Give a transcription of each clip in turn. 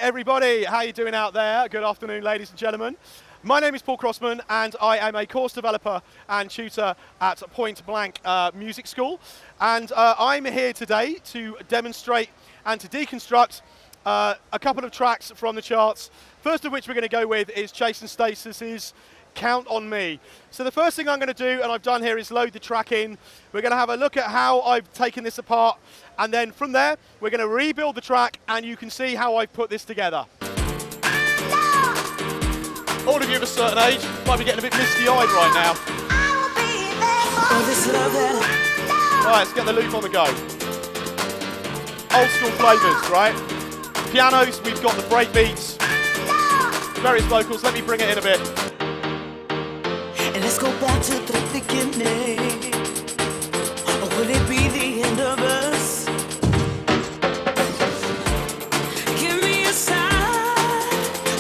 everybody. How are you doing out there? Good afternoon, ladies and gentlemen. My name is Paul Crossman, and I am a course developer and tutor at Point Blank Music School. And I'm here today to demonstrate and to deconstruct a couple of tracks from the charts. First of which we're going to go with is Chase and Status's Count on Me. So the first thing I'm going to do, and I've done here, is load the track in. We're going to have a look at how I've taken this apart, and then from there we're going to rebuild the track, and you can see how I've put this together. All of you of a certain age might be getting a bit misty-eyed right now. Right, let's get the loop on the go. Old school flavours, right? Pianos, we've got the break beats, various vocals. Let me bring it in a bit. And let's go back to the beginning. Or will it be the end of us? Give me a sign.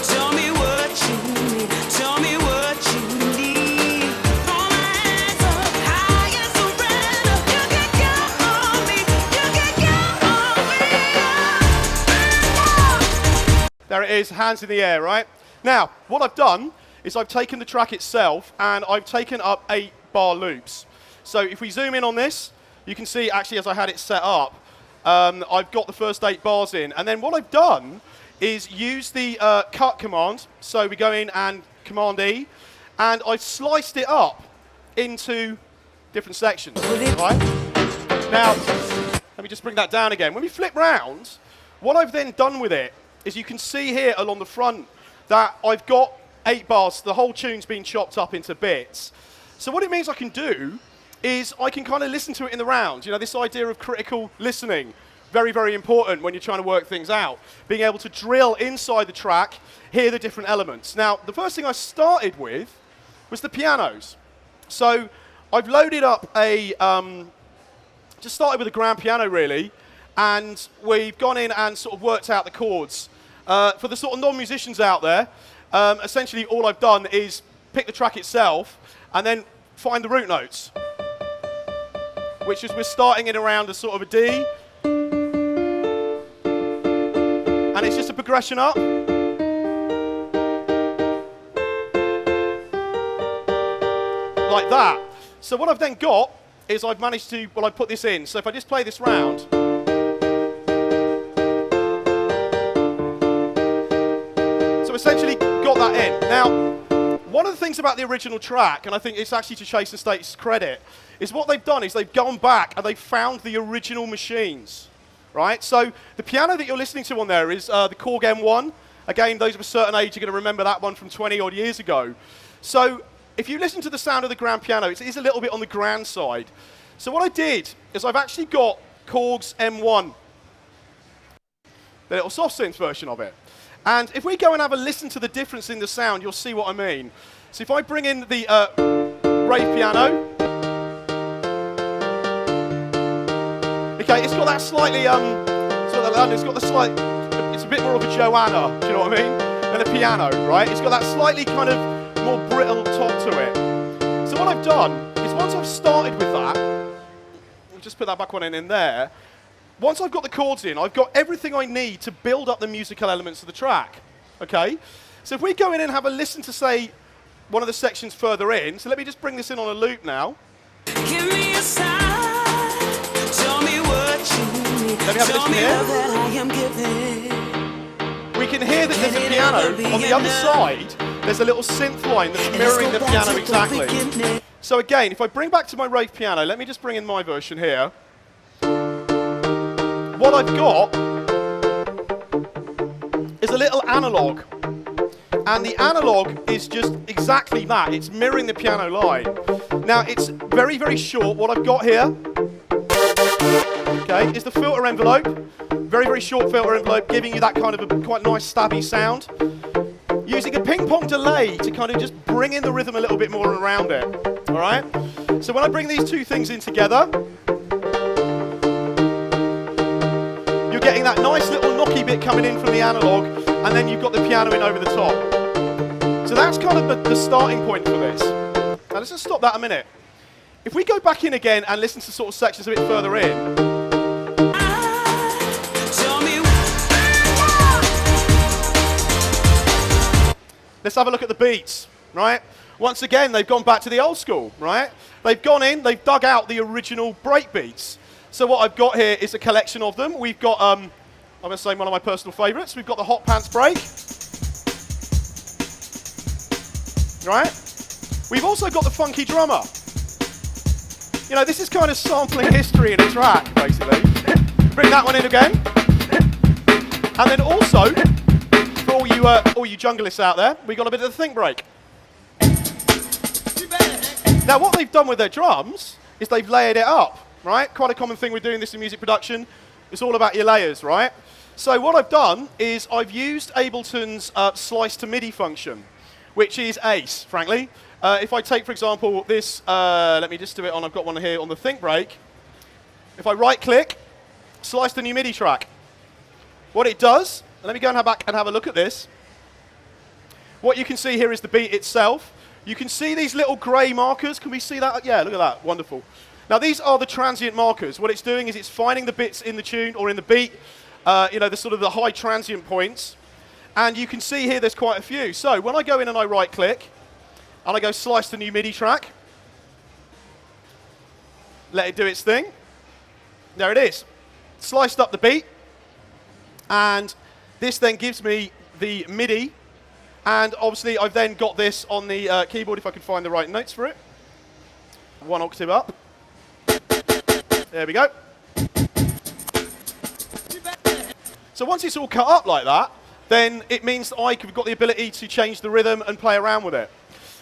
Tell me what you need. Tell me what you need. Throw my hands up high and surrender. You can count on me. You can count on me. There it is, hands in the air, right? Now, what I've done is I've taken the track itself and I've taken up 8 bar loops. So if we zoom in on this, you can see actually as I had it set up, I've got the first 8 bars in. And then what I've done is use the cut command. So we go in and Command E, and I've sliced it up into different sections, right? Now, let me just bring that down again. When we flip round, what I've then done with it is you can see here along the front that I've got 8 bars, the whole tune's been chopped up into bits. So what it means I can do is I can kind of listen to it in the round. You know, this idea of critical listening, very, very important when you're trying to work things out. Being able to drill inside the track, hear the different elements. Now, the first thing I started with was the pianos. So I've loaded up a, just started with a grand piano really, and we've gone in and sort of worked out the chords. For the sort of non-musicians out there, essentially all I've done is pick the track itself and then find the root notes, which is we're starting in around a sort of a D, and it's just a progression up. Like that. So what I've then got is I've managed to, well, I put this in. So if I just play this round, essentially got that in. Now, one of the things about the original track, and I think it's actually to Chase and Status' credit, is what they've done is they've gone back and they've found the original machines, right? So the piano that you're listening to on there is the Korg M1. Again, those of a certain age are going to remember that one from 20 odd years ago. So if you listen to the sound of the grand piano, it is a little bit on the grand side. So what I did is I've actually got Korg's M1, the little soft synth version of it. And if we go and have a listen to the difference in the sound, you'll see what I mean. So if I bring in the rave piano, okay, it's got that slightly, it's got the slight, it's a bit more of a Joanna, do you know what I mean, than a piano, right? It's got that slightly kind of more brittle top to it. So what I've done is once I've started with that, I'll just put that back one in there. Once I've got the chords in, I've got everything I need to build up the musical elements of the track, okay? So if we go in and have a listen to, say, one of the sections further in, so let me just bring this in on a loop now. Give me a sign. Tell me what you need. Let me have a listen here. That I am giving. We can hear that there's a piano. On the other side, there's a little synth line that's mirroring the piano exactly. So again, if I bring back to my rave piano, let me just bring in my version here. What I've got is a little analog, and the analog is just exactly that. It's mirroring the piano line. Now it's very, very short. What I've got here, okay, is the filter envelope. Very, very short filter envelope, giving you that kind of a quite nice stabby sound. Using a ping pong delay to kind of just bring in the rhythm a little bit more around it. All right. So when I bring these two things in together, getting that nice little knocky bit coming in from the analog, and then you've got the piano in over the top. So that's kind of the starting point for this. Now let's just stop that a minute. If we go back in again and listen to sort of sections a bit further in, let's have a look at the beats, right? Once again, they've gone back to the old school, right? They've gone in, they've dug out the original break beats. So what I've got here is a collection of them. We've got, I'm going to say one of my personal favorites. We've got the Hot Pants break, right? We've also got the Funky Drummer. You know, this is kind of sampling history in a track, basically. Bring that one in again. And then also, for all you junglists out there, we got a bit of the think break. Now, what they've done with their drums is they've layered it up, right? Quite a common thing we're doing this in music production. It's all about your layers, right? So what I've done is I've used Ableton's slice to MIDI function, which is ace, frankly. If I take, for example, this, let me just do it on, I've got one here on the think break. If I right-click, slice the new MIDI track. What it does, let me go and have a look at this. What you can see here is the beat itself. You can see these little grey markers. Can we see that? Yeah, look at that. Wonderful. Now, these are the transient markers. What it's doing is it's finding the bits in the tune or in the beat, you know, the sort of the high transient points. And you can see here there's quite a few. So when I go in and I right-click, and I go slice the new MIDI track, let it do its thing. There it is. Sliced up the beat. And this then gives me the MIDI. And obviously, I've then got this on the keyboard if I can find the right notes for it. 1 octave up. There we go. So once it's all cut up like that, then it means that I've got the ability to change the rhythm and play around with it.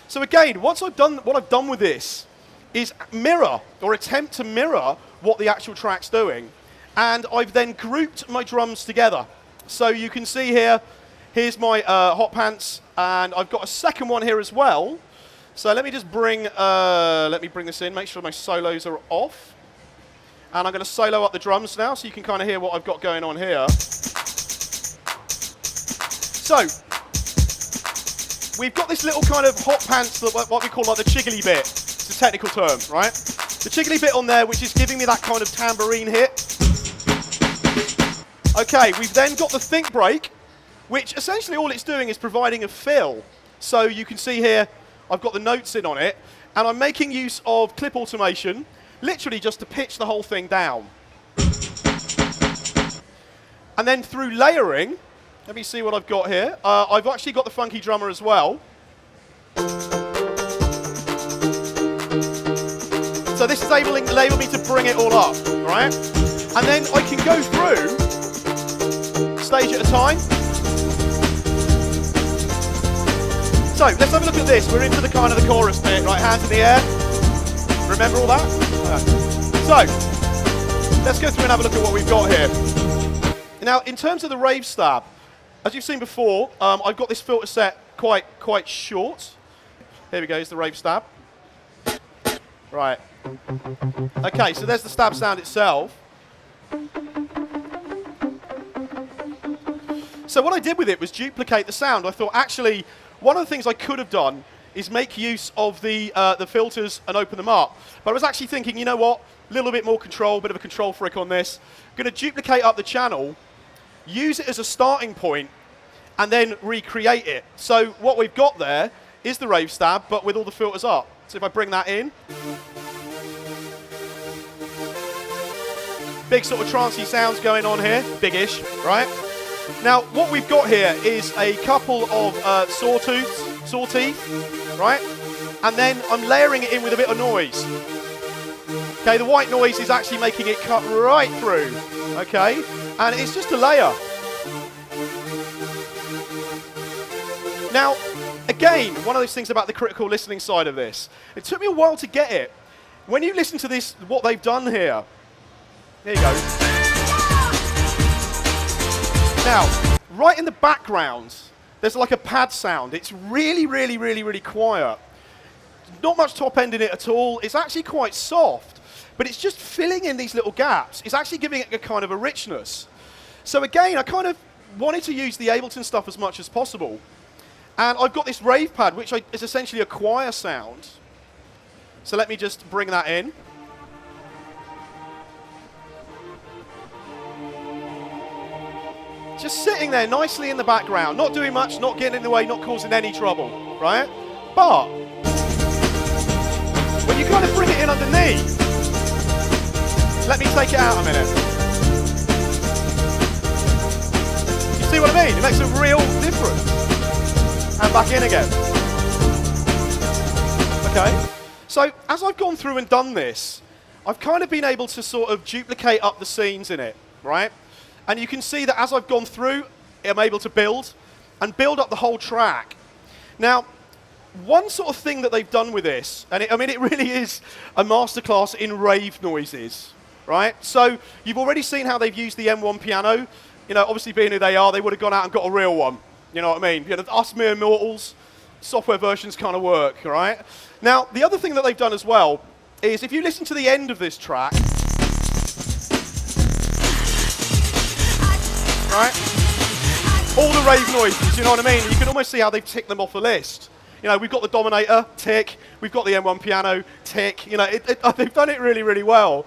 So again, what I've done with this is mirror, or attempt to mirror, what the actual track's doing. And I've then grouped my drums together. So you can see here, here's my Hot Pants, and I've got a second one here as well. So let me just bring this in, make sure my solos are off. And I'm going to solo up the drums now, so you can kind of hear what I've got going on here. So, we've got this little kind of Hot Pants, what we call like the chiggly bit. It's a technical term, right? The chiggly bit on there, which is giving me that kind of tambourine hit. Okay, we've then got the think break, which essentially all it's doing is providing a fill. So you can see here, I've got the notes in on it, and I'm making use of clip automation, literally just to pitch the whole thing down. And then through layering, let me see what I've got here. I've actually got the Funky Drummer as well. So this is enabling me to bring it all up, right? And then I can go through, stage at a time. So let's have a look at this. We're into the kind of the chorus bit, right? Hands in the air. Remember all that? So let's go through and have a look at what we've got here. Now, in terms of the rave stab, as you've seen before, I've got this filter set quite short. Here we go, here's the rave stab. Right. Okay, so there's the stab sound itself. So what I did with it was duplicate the sound. I thought, actually, one of the things I could have done is make use of the filters and open them up. But I was actually thinking, you know what? A little bit more control, bit of a control freak on this. I'm going to duplicate up the channel, use it as a starting point, and then recreate it. So what we've got there is the rave stab, but with all the filters up. So if I bring that in, big sort of trancey sounds going on here, big-ish, right? Now, what we've got here is a couple of saw teeth, right? And then I'm layering it in with a bit of noise. Okay, the white noise is actually making it cut right through, okay? And it's just a layer. Now, again, one of those things about the critical listening side of this, it took me a while to get it. When you listen to this, what they've done here, there you go. Now, right in the background, there's like a pad sound. It's really quiet. Not much top end in it at all. It's actually quite soft, but it's just filling in these little gaps. It's actually giving it a kind of a richness. So again, I kind of wanted to use the Ableton stuff as much as possible. And I've got this rave pad, which is essentially a choir sound. So let me just bring that in. just sitting there nicely in the background, not doing much, not getting in the way, not causing any trouble, right? But when you kind of bring it in underneath, let me take it out a minute. You see what I mean? It makes a real difference. And back in again. Okay? So as I've gone through and done this, I've kind of been able to sort of duplicate up the scenes in it, right? And you can see that as I've gone through, I'm able to build up the whole track. Now, one sort of thing that they've done with this, and it really is a masterclass in rave noises, right? So you've already seen how they've used the M1 piano. You know, obviously being who they are, they would have gone out and got a real one. You know what I mean? You know, us mere mortals, software versions kind of work, right? Now, the other thing that they've done as well is if you listen to the end of this track, right? All the rave noises, you know what I mean? You can almost see how they've ticked them off the list. You know, we've got the Dominator, tick. We've got the M1 piano, tick. You know, they've done it really, really well.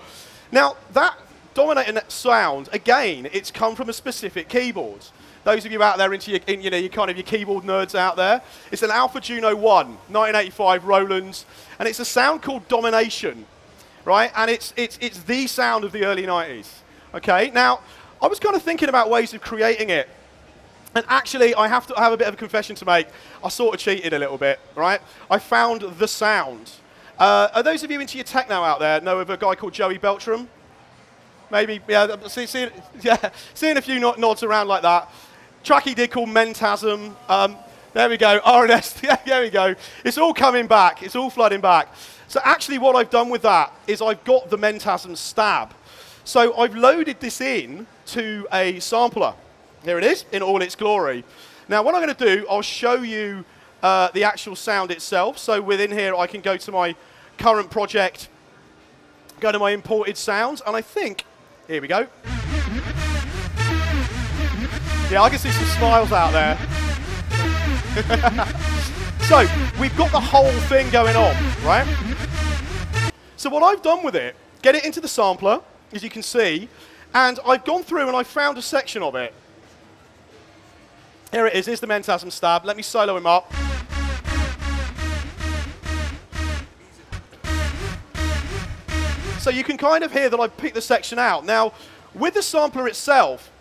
Now, that Dominator sound, again, it's come from a specific keyboard. Those of you out there into your keyboard nerds out there, it's an Alpha Juno 1, 1985 Roland, and it's a sound called Domination, right? And it's the sound of the early 90s. Okay, now I was kind of thinking about ways of creating it, and actually I have a bit of a confession to make. I sort of cheated a little bit, right? I found the sound. Are those of you into your techno out there know of a guy called Joey Beltram? Maybe, yeah. Seeing a few nods around like that. Track he did called Mentasm. There we go, RNS, yeah, there we go. It's all coming back, it's all flooding back. So actually what I've done with that is I've got the Mentasm stab. So I've loaded this in to a sampler. Here it is, in all its glory. Now what I'm going to do, I'll show you the actual sound itself. So within here I can go to my current project, go to my imported sounds, and I think, here we go. Yeah, I can see some smiles out there. So, we've got the whole thing going on, right? So what I've done with it, get it into the sampler, as you can see, and I've gone through and I found a section of it. Here it is, here's the Mentasm stab. Let me solo him up. So you can kind of hear that I've picked the section out. Now, with the sampler itself,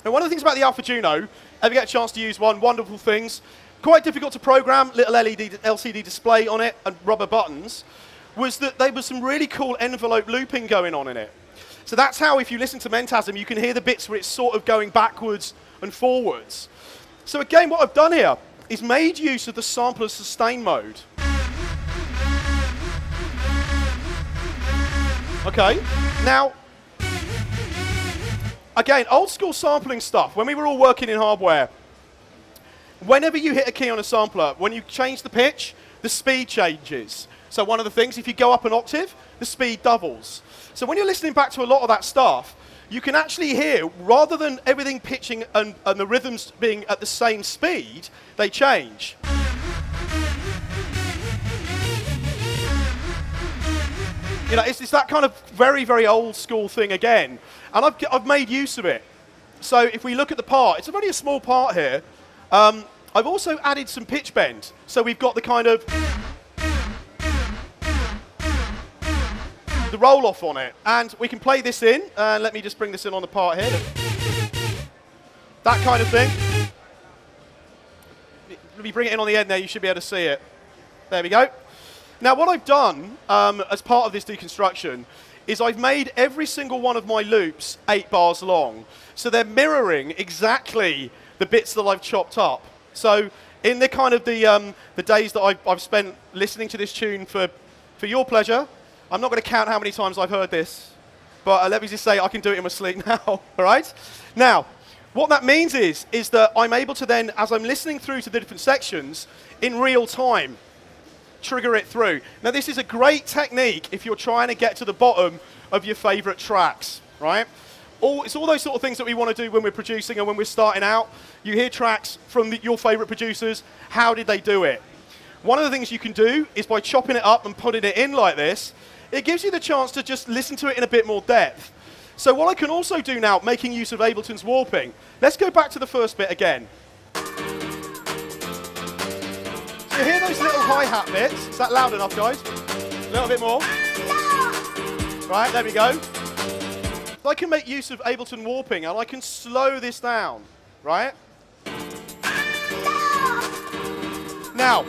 and one of the things about the Alpha Juno, if you get a chance to use one, wonderful things, quite difficult to program, little LCD display on it and rubber buttons, was that there was some really cool envelope looping going on in it. So that's how, if you listen to Mentasm, you can hear the bits where it's sort of going backwards and forwards. So again, what I've done here is made use of the sampler sustain mode. Okay, now, again, old school sampling stuff, when we were all working in hardware, whenever you hit a key on a sampler, when you change the pitch, the speed changes. So one of the things, if you go up an octave, the speed doubles. So when you're listening back to a lot of that stuff, you can actually hear, rather than everything pitching and the rhythms being at the same speed, they change. You know, it's that kind of very, very old school thing again. And I've made use of it. So if we look at the part, it's only a small part here. I've also added some pitch bend. So we've got the kind of the roll off on it. And we can play this in. Let me just bring this in on the part here. That kind of thing. Let me bring it in on the end there. You should be able to see it. There we go. Now what I've done as part of this deconstruction is I've made every single one of my loops 8 bars long. So they're mirroring exactly the bits that I've chopped up. So in the kind of the days that I've spent listening to this tune for your pleasure, I'm not going to count how many times I've heard this, but let me just say I can do it in my sleep now, all right? Now, what that means is that I'm able to then, as I'm listening through to the different sections, in real time, trigger it through. Now this is a great technique if you're trying to get to the bottom of your favorite tracks, right? It's all those sort of things that we want to do when we're producing and when we're starting out. You hear tracks from your favorite producers, how did they do it? One of the things you can do is by chopping it up and putting it in like this, it gives you the chance to just listen to it in a bit more depth. So what I can also do now, making use of Ableton's warping, let's go back to the first bit again. So you hear those little hi-hat bits? Is that loud enough, guys? A little bit more. Right, there we go. So I can make use of Ableton warping and I can slow this down, right? Now,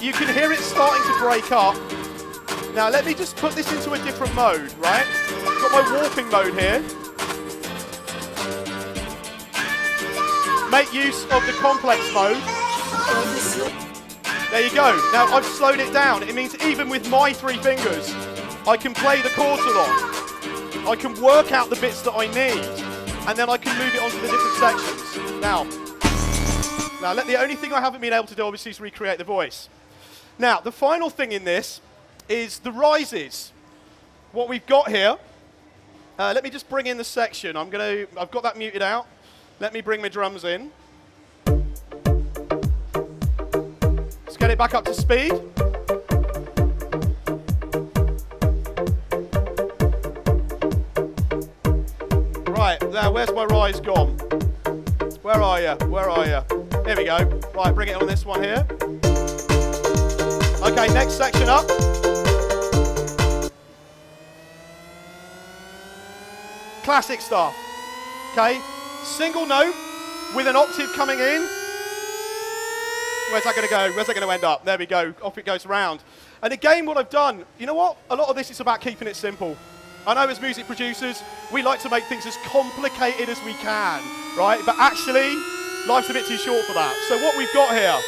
you can hear it starting to break up. Now let me just put this into a different mode, right? Got my warping mode here. Make use of the complex mode. There you go. Now I've slowed it down. It means even with my 3 fingers, I can play the chords along. I can work out the bits that I need, and then I can move it onto the different sections. Now, the only thing I haven't been able to do obviously is recreate the voice. Now, the final thing in this is the rises. What we've got here, let me just bring in the section. I've got that muted out. Let me bring my drums in. Let's get it back up to speed. Right, now where's my rise gone? Where are you? Where are you? Here we go. Right, bring it on this one here. Okay, next section up. Classic stuff. Okay, single note with an octave coming in. Where's that going to go? Where's that going to end up? There we go. Off it goes round. And again, what I've done, you know what? A lot of this is about keeping it simple. I know as music producers, we like to make things as complicated as we can, right? But actually, life's a bit too short for that. So what we've got here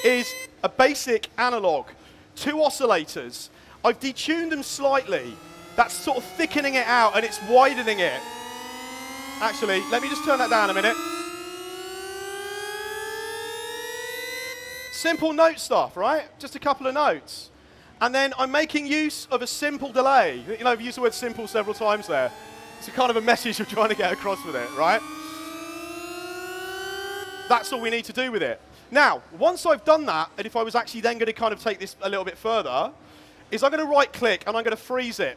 is a basic analog, 2 oscillators. I've detuned them slightly. That's sort of thickening it out and it's widening it. Actually, let me just turn that down a minute. Simple note stuff, right? Just a couple of notes. And then I'm making use of a simple delay. You know, I've used the word simple several times there. It's a kind of a message I'm trying to get across with it, right? That's all we need to do with it. Now, once I've done that, and if I was actually then going to kind of take this a little bit further, is I'm going to right click and I'm going to freeze it,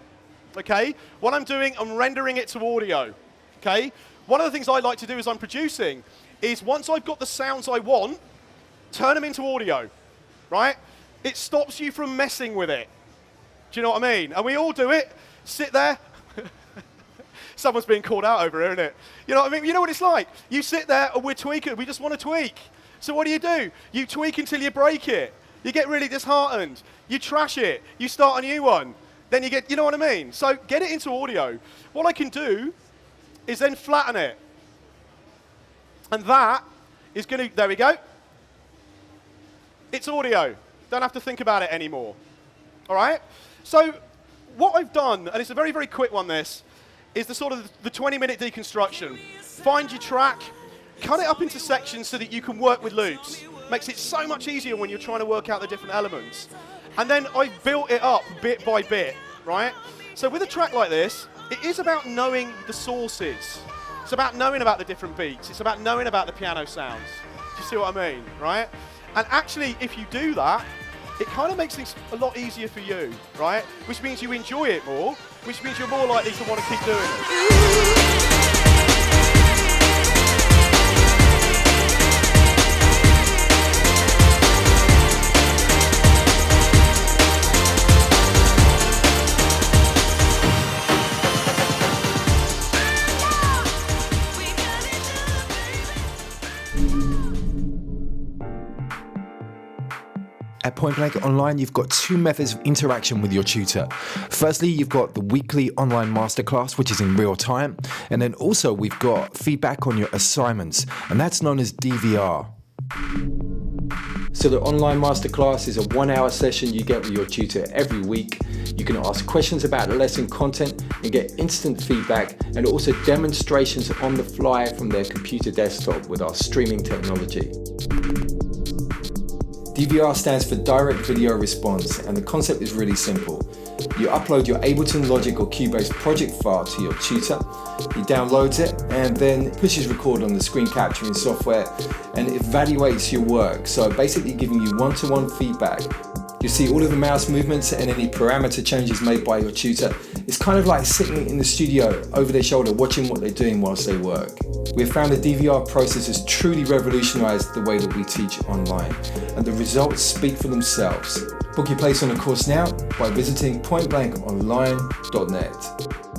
okay? What I'm doing, I'm rendering it to audio, okay? One of the things I like to do as I'm producing is once I've got the sounds I want, turn them into audio, right? It stops you from messing with it. Do you know what I mean? And we all do it. Sit there. Someone's being called out over here, isn't it? You know what I mean? You know what it's like? You sit there and we're tweaking. We just want to tweak. So what do? You tweak until you break it. You get really disheartened. You trash it. You start a new one. Then you get, you know what I mean? So get it into audio. What I can do is then flatten it. And that is going to, there we go. It's audio. Don't have to think about it anymore. All right? So what I've done, and it's a very, very quick one, this, is the sort of the 20-minute deconstruction. Find your track, cut it up into sections so that you can work with loops. Makes it so much easier when you're trying to work out the different elements. And then I built it up bit by bit, right? So with a track like this, it is about knowing the sources. It's about knowing about the different beats. It's about knowing about the piano sounds. Do you see what I mean, right? And actually, if you do that, it kind of makes things a lot easier for you, right? Which means you enjoy it more, which means you're more likely to want to keep doing it. At Point Blank Online, you've got 2 methods of interaction with your tutor. Firstly, you've got the weekly online masterclass, which is in real time. And then also we've got feedback on your assignments, and that's known as DVR. So the online masterclass is a 1-hour session you get with your tutor every week. You can ask questions about the lesson content and get instant feedback, and also demonstrations on the fly from their computer desktop with our streaming technology. DVR stands for Direct Video Response, and the concept is really simple. You upload your Ableton Logic or Cubase project file to your tutor, he downloads it and then pushes record on the screen capturing software and evaluates your work, so basically giving you one-to-one feedback. You see all of the mouse movements and any parameter changes made by your tutor, It's kind of like sitting in the studio over their shoulder watching what they're doing whilst they work. We've found the DVR process has truly revolutionized the way that we teach online, and the results speak for themselves. Book your place on a course now by visiting pointblankonline.net.